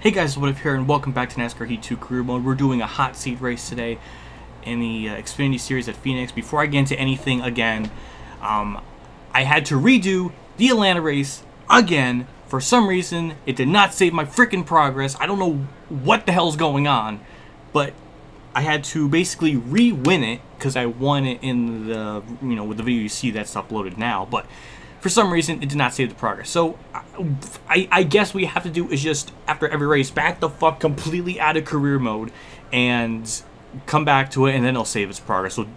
Hey guys, what up here, and welcome back to NASCAR Heat 2 Career Mode. We're doing a hot seat race today in the Xfinity Series at Phoenix. Before I get into anything again, I had to redo the Atlanta race again. For some reason, it did not save my freaking progress. I don't know what the hell's going on, but I had to basically re-win it because I won it in the, with the video you see that's uploaded now. But for some reason, it did not save the progress. So I guess what we have to do is just, after every race, back the fuck completely out of career mode and come back to it, and then it'll save its progress. So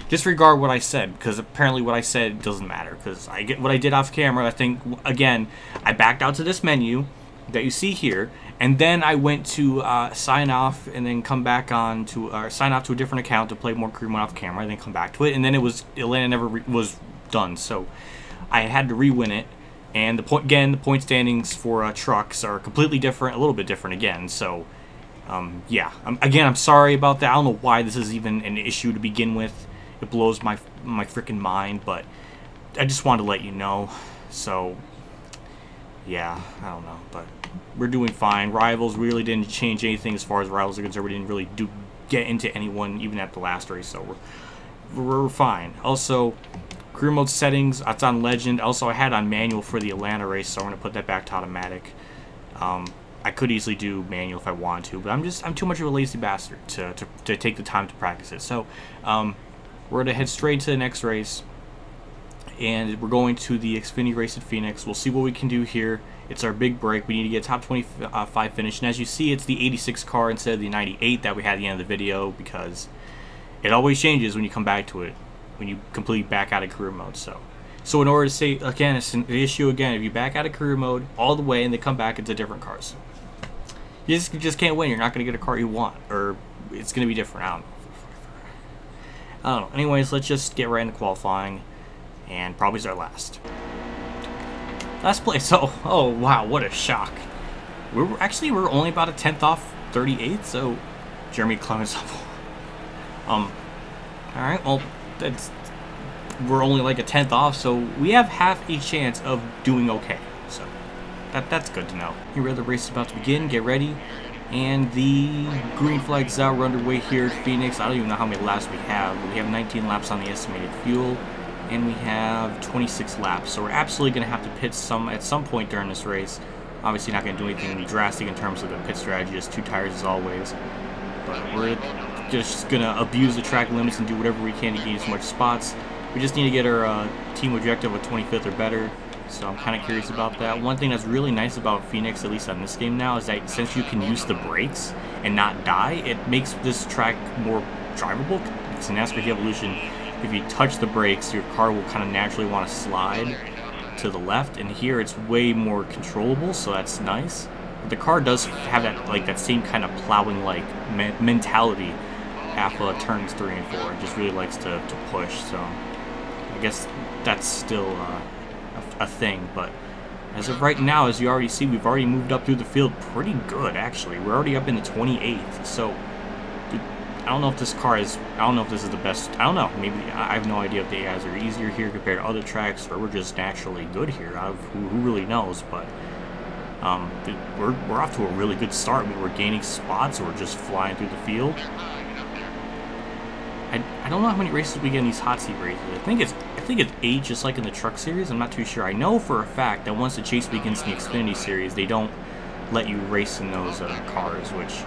disregard what I said, because apparently what I said doesn't matter, because I get what I did off camera. I think, again, I backed out to this menu that you see here, and then I went to sign off and then come back on to sign off to a different account to play more career mode off camera, and then come back to it, and then Atlanta never was done. So I had to re-win it, and the point standings for trucks are completely different, a little bit different again. So yeah, again, I'm sorry about that. I don't know why this is even an issue to begin with. It blows my freaking mind, but I just wanted to let you know. So yeah, I don't know, but we're doing fine. Rivals really didn't change anything as far as rivals are concerned. We didn't really get into anyone even at the last race, so we're fine. Also, career mode settings, it's on legend. Also, I had on manual for the Atlanta race, so I'm going to put that back to automatic. I could easily do manual if I wanted to, but I'm too much of a lazy bastard to take the time to practice it. So we're going to head straight to the next race, and we're going to the Xfinity race at Phoenix. We'll see what we can do here. It's our big break. We need to get a top 25 finish, and as you see, it's the 86 car instead of the 98 that we had at the end of the video, because it always changes when you come back to it, when you completely back out of career mode. So in order to say, again, it's an issue again, if you back out of career mode all the way and they come back, it's a different cars. You just can't win. You're not going to get a car you want, or it's going to be different. I don't know. Anyways, let's just get right into qualifying, and probably is our last place. Oh wow, what a shock. We're only about a 10th off 38th, so Jeremy Clements. Alright, well, we're only like a 10th off, so we have half a chance of doing okay. So that's good to know. Here the race is about to begin. Get ready, and the green flag's out. We're underway here at Phoenix. I don't even know how many laps we have, but we have 19 laps on the estimated fuel, and we have 26 laps. So we're absolutely going to have to pit at some point during this race. Obviously not going to do anything drastic in terms of the pit strategy, just 2 tires as always. But we're just going to abuse the track limits and do whatever we can to gain as much spots. We just need to get our team objective of 25th or better, so I'm kind of curious about that. One thing that's really nice about Phoenix, at least on this game now, is that since you can use the brakes and not die, it makes this track more drivable. Because in NASCAR Evolution, if you touch the brakes, your car will kind of naturally want to slide to the left, and here it's way more controllable, so that's nice. But the car does have that same kind of plowing mentality after turns 3 and 4. It just really likes to push, so I guess that's still a thing. But as of right now, as you already see, we've already moved up through the field pretty good, actually. We're already up in the 28th, so dude, I don't know if this car is, I don't know if this is the best. I don't know, maybe, I have no idea if the guys are easier here compared to other tracks, or we're just naturally good here. Who really knows, but dude, we're off to a really good start. I mean, we're gaining spots, we're just flying through the field. I don't know how many races we get in these hot seat races. I think it's 8, just like in the truck series. I'm not too sure. I know for a fact that once the chase begins in the Xfinity series, they don't let you race in those cars, which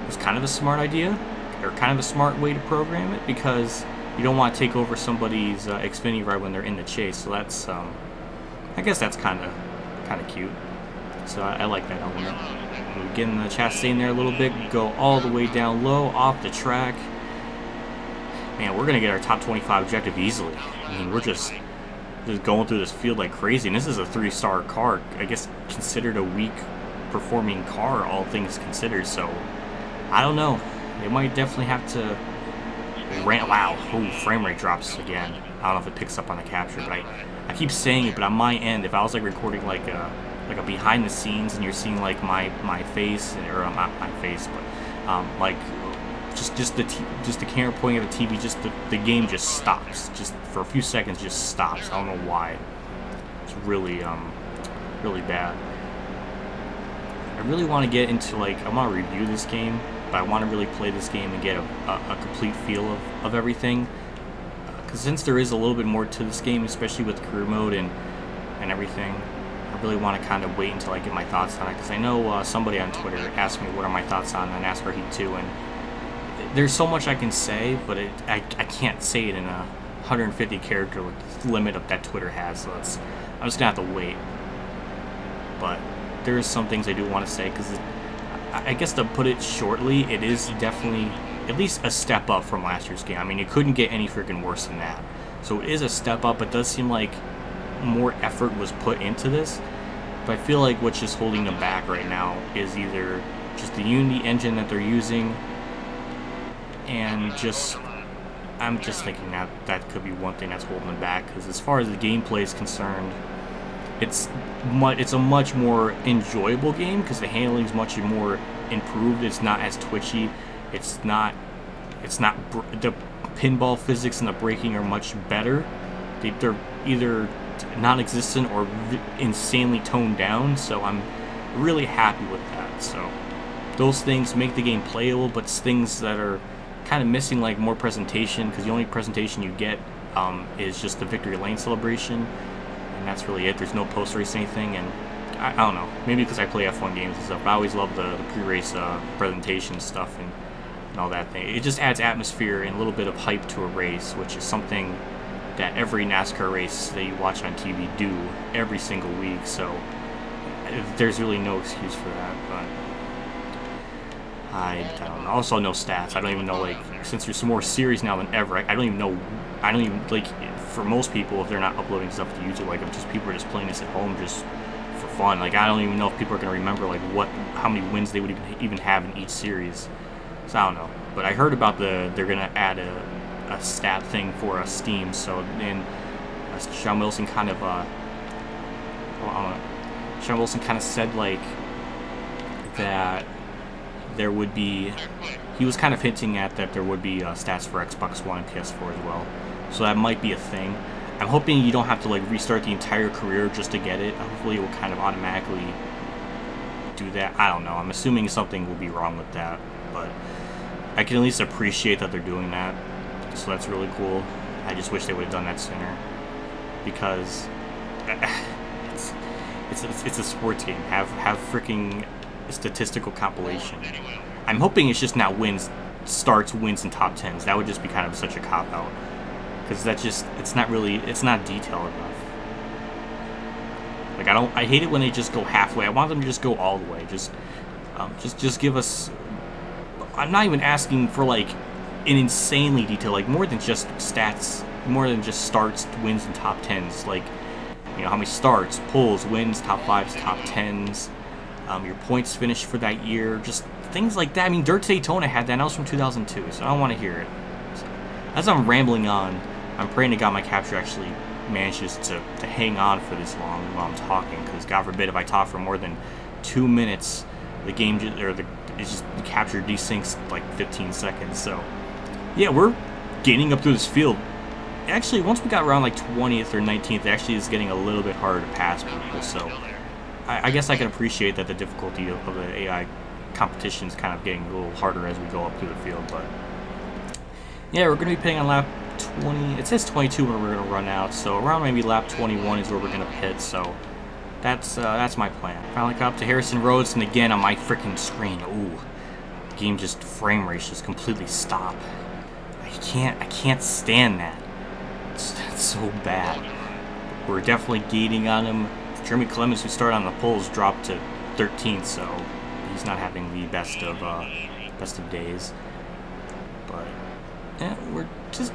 is kind of a smart idea, or kind of a smart way to program it, because you don't want to take over somebody's Xfinity ride when they're in the chase. So that's, I guess that's kind of cute. So I like that element. We get in the chassis there a little bit, go all the way down low off the track. Man, we're going to get our top 25 objective easily. I mean, we're just going through this field like crazy. And this is a 3-star car. I guess considered a weak performing car, all things considered. So, I don't know. They might definitely have to wow. Ooh, frame rate drops again. I don't know if it picks up on the capture, but I keep saying it, but on my end, if I was like recording like a behind the scenes and you're seeing like my face, or not my face, but like just the camera pointing at the TV, just the game just stops, just for a few seconds, just stops. I don't know why. It's really really bad. I really want to get into, like, I want to review this game, but I want to really play this game and get a complete feel of everything. Because since there is a little bit more to this game, especially with career mode and everything, I really want to kind of wait until I get my thoughts on it. Because I know somebody on Twitter asked me what are my thoughts on NASCAR Heat 2, and there's so much I can say, but I can't say it in a 150 character limit of that Twitter has, so I'm just gonna have to wait. But there's some things I do want to say, because I guess to put it shortly, it is definitely at least a step up from last year's game. I mean, it couldn't get any freaking worse than that. So it is a step up. It does seem like more effort was put into this, but I feel like what's just holding them back right now is either just the Unity engine that they're using, and just I'm just thinking that that could be one thing that's holding them back, because as far as the gameplay is concerned, it's a much more enjoyable game because the handling is much more improved. It's not as twitchy. It's not the pinball physics and the braking are much better. They're either non-existent or insanely toned down, so I'm really happy with that. So those things make the game playable, but it's things that are kind of missing, like more presentation, because the only presentation you get is just the victory lane celebration, and that's really it. There's no post-race anything, and I don't know, maybe because I play F1 games and stuff, but I always love the pre-race presentation stuff and all that thing. It just adds atmosphere and a little bit of hype to a race, which is something that every NASCAR race that you watch on TV do every single week, so there's really no excuse for that. But I don't know. Also, no stats. I don't even know, like, since there's some more series now than ever, I don't even know, like, for most people, if they're not uploading stuff to YouTube, like, if just people are just playing this at home just for fun, like, I don't even know if people are going to remember, like, how many wins they would even have in each series. So I don't know. But I heard about they're going to add a stat thing for Steam, so then Sean Wilson kind of, said, like, that there would be, he was kind of hinting at that there would be stats for Xbox One and PS4 as well, so that might be a thing. I'm hoping you don't have to, like, restart the entire career just to get it. Hopefully it will kind of automatically do that. I don't know. I'm assuming something will be wrong with that, but I can at least appreciate that they're doing that, so that's really cool. I just wish they would have done that sooner, because it's a sports game. Have freaking statistical compilation. I'm hoping it's just not wins, starts, wins, and top 10s. That would just be kind of such a cop-out, because that just, it's not detailed enough. Like, I hate it when they just go halfway. I want them to just go all the way. Just give us, I'm not even asking for, like, an insanely detailed, like, more than just stats, more than just starts, wins, and top 10s. Like, you know, how many starts, pulls, wins, top 5s, top 10s, your points finished for that year, just things like that. I mean, Dirt to Daytona had that, and that was from 2002, so I don't want to hear it. So, as I'm rambling on, I'm praying to God my capture actually manages to hang on for this long while I'm talking, because God forbid if I talk for more than 2 minutes, the game the capture desyncs like 15 seconds. So yeah, we're gaining up through this field. Actually, once we got around like 20th or 19th, it actually is getting a little bit harder to pass people, so I guess I can appreciate that the difficulty of the AI competition is kind of getting a little harder as we go up through the field. But yeah, we're going to be pitting on lap 20. It says 22 when we're going to run out, so around maybe lap 21 is where we're going to pit. So that's my plan. Finally got up to Harrison Roads, and again on my freaking screen, ooh, the game just frame rates just completely stop. I can't stand that. It's so bad. We're definitely gating on him. Jeremy Clemens, who started on the poles, dropped to 13th, so he's not having the best of days. But yeah, we're just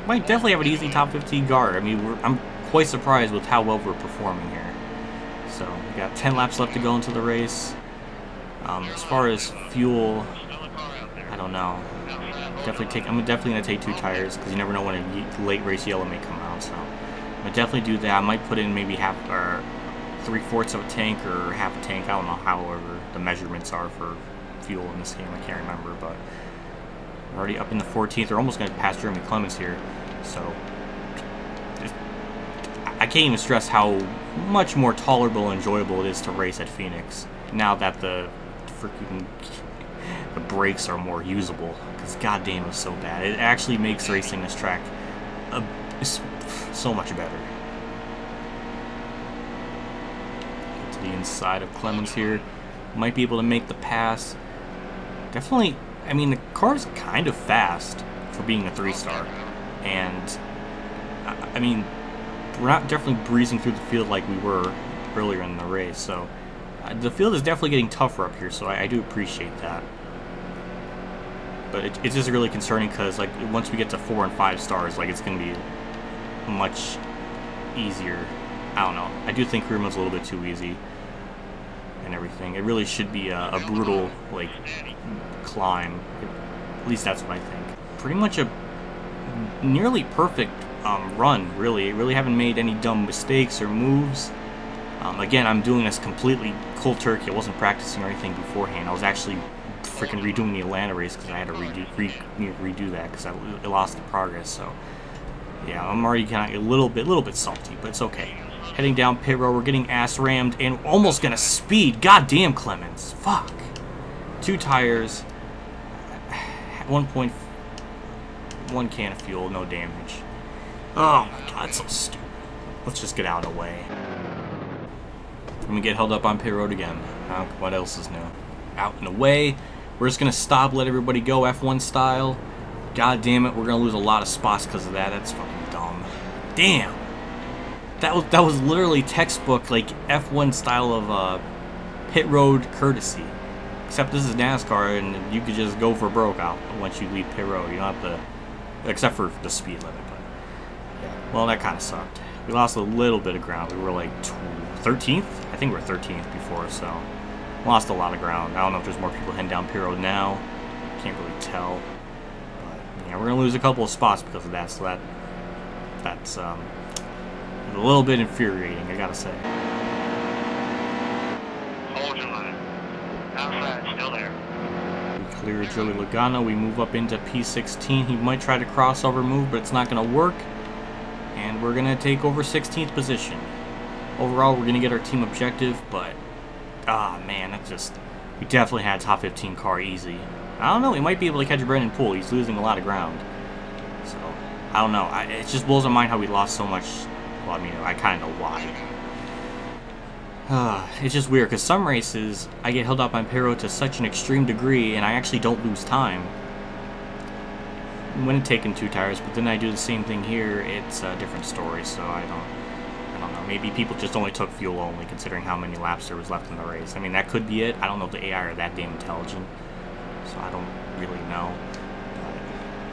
might definitely have an easy top 15 guard. I mean, I'm quite surprised with how well we're performing here. So we got 10 laps left to go into the race. As far as fuel, I don't know. I'm definitely gonna take 2 tires, because you never know when a late race yellow may come out. So I'm gonna definitely do that. I might put in maybe half or 3/4 of a tank or half a tank. I don't know, however the measurements are for fuel in this game. I can't remember, but we're already up in the 14th. We're almost gonna pass Jeremy Clemens here. So I can't even stress how much more tolerable and enjoyable it is to race at Phoenix. now that the freaking the brakes are more usable. Because goddamn, it was so bad. It actually makes racing this track so much better. Get to the inside of Clemens here. Might be able to make the pass. Definitely, I mean, the car's kind of fast for being a 3-star. And, I mean, we're not definitely breezing through the field like we were earlier in the race. So, the field is definitely getting tougher up here, so I do appreciate that. But it's just really concerning because, like, once we get to 4 and 5 stars, like, it's going to be much easier. I don't know. I do think career mode's a little bit too easy and everything. It really should be a brutal, like, climb. At least that's what I think. Pretty much a nearly perfect run, really. I really haven't made any dumb mistakes or moves. Again, I'm doing this completely cold turkey. I wasn't practicing or anything beforehand. I was actually freaking redoing the Atlanta race because I had to redo that because I lost the progress. So yeah, I'm already kind of a little bit salty, but it's okay. Heading down pit road, we're getting ass rammed and almost gonna speed. God damn, Clemens, fuck. 2 tires, 1.1 can of fuel, no damage. Oh my god, that's so stupid. Let's just get out of the way. And we get held up on pit road again. What else is new? Out and away. We're just gonna stop, let everybody go F1 style. God damn it, we're gonna lose a lot of spots because of that. That's fucking dumb. Damn. That was literally textbook like F1 style of pit road courtesy. Except this is NASCAR and you could just go for broke out once you leave pit road. You don't have to, except for the speed limit. But yeah, well, that kind of sucked. We lost a little bit of ground. We were like 13th. I think we were 13th before, so lost a lot of ground. I don't know if there's more people heading down pit road now. Can't really tell. But yeah, we're gonna lose a couple of spots because of that. So that's a little bit infuriating, I gotta say. Hold your line. Outside, still there. We clear Joey Logano. We move up into P16. He might try to crossover move, but it's not gonna work. And we're gonna take over 16th position. Overall, we're gonna get our team objective, but man, that's just, we definitely had a top 15 car easy. I don't know, we might be able to catch Braydon Hill. He's losing a lot of ground. So, I don't know. It just blows my mind how we lost so much. Well, I mean, I kind of know why. It's just weird, because some races, I get held up on pit road to such an extreme degree, and I actually don't lose time when taking 2 tires, but then I do the same thing here. It's a different story, so I don't know. Maybe people just only took fuel only, considering how many laps there was left in the race. I mean, that could be it. I don't know if the AI are that damn intelligent, so I don't really know.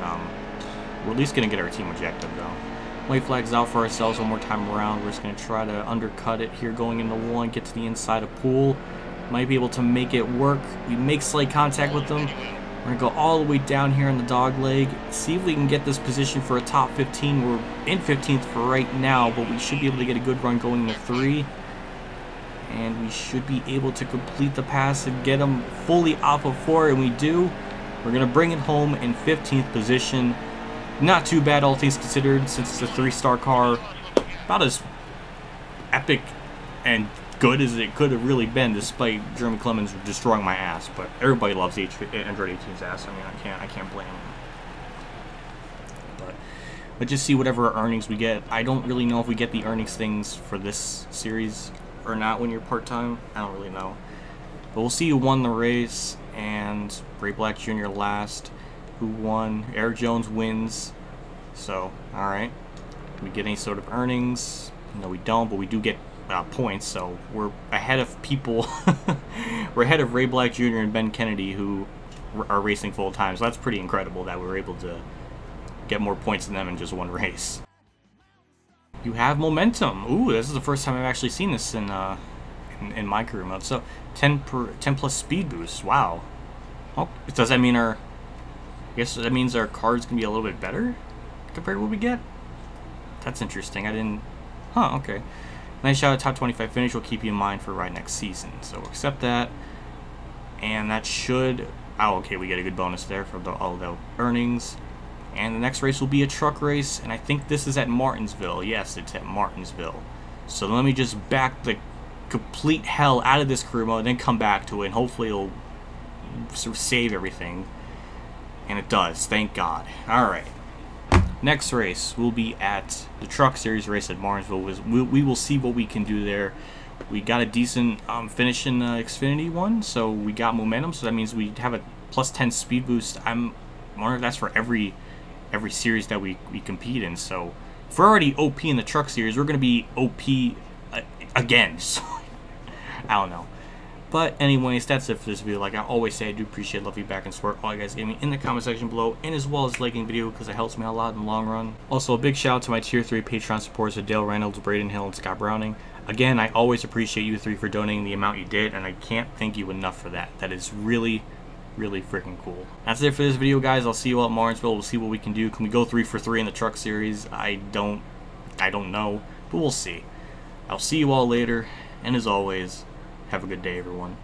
But, we're at least going to get our team objective, though. White flag's out for ourselves one more time around. We're just going to try to undercut it here going into 1, get to the inside of pool. Might be able to make it work. We make slight contact with them. We're going to go all the way down here in the dog leg, see if we can get this position for a top 15. We're in 15th for right now, but we should be able to get a good run going into 3. And we should be able to complete the pass and get them fully off of 4, and we do. We're going to bring it home in 15th position. Not too bad, all things considered, since it's a 3-star car. About as epic and good as it could have really been, despite Jeremy Clemens destroying my ass. But everybody loves Android 18's ass. I mean, I can't blame him. But let's just see whatever earnings we get. I don't really know if we get the earnings things for this series or not when you're part-time. I don't really know. But we'll see who won the race, and Ray Black Jr. last. Who won? Eric Jones wins. So, alright. Do we get any sort of earnings? No, we don't, but we do get points, so we're ahead of people. We're ahead of Ray Black Jr. and Ben Kennedy, who are racing full time. So that's pretty incredible that we were able to get more points than them in just 1 race. You have momentum. Ooh, this is the first time I've actually seen this in my career mode. So 10 plus speed boost. Wow. Oh, does that mean I guess that means our car's gonna be a little bit better compared to what we get? That's interesting. I didn't. Huh. Okay. Nice shot at top 25 finish. Will keep you in mind for right next season. So we'll accept that, and that should. Oh, okay. We get a good bonus there for all the earnings. And the next race will be a truck race, and I think this is at Martinsville. Yes, it's at Martinsville. So let me just back the complete hell out of this career mode and then come back to it, and hopefully it'll sort of save everything. And it does, thank God. Alright. Next race will be at the Truck Series race at Martinsville. We will see what we can do there. We got a decent finish in the Xfinity one, so we got momentum, so that means we have a plus 10 speed boost. I'm wondering if that's for every series that we compete in. So if we're already OP in the Truck Series, we're going to be OP again. So I don't know. But anyways, that's it for this video. Like I always say, I do appreciate love feedback and support all you guys give me in the comment section below, and as well as liking the video because it helps me out a lot in the long run. Also, a big shout out to my tier 3 Patreon supporters, Dale Reynolds, Braydon Hill, and Scott Browning. Again, I always appreciate you three for donating the amount you did, and I can't thank you enough for that. That is really, really freaking cool. That's it for this video, guys. I'll see you all at Martinsville. We'll see what we can do. Can we go 3 for 3 in the Truck Series? I don't know, but we'll see. I'll see you all later, and as always, have a good day, everyone.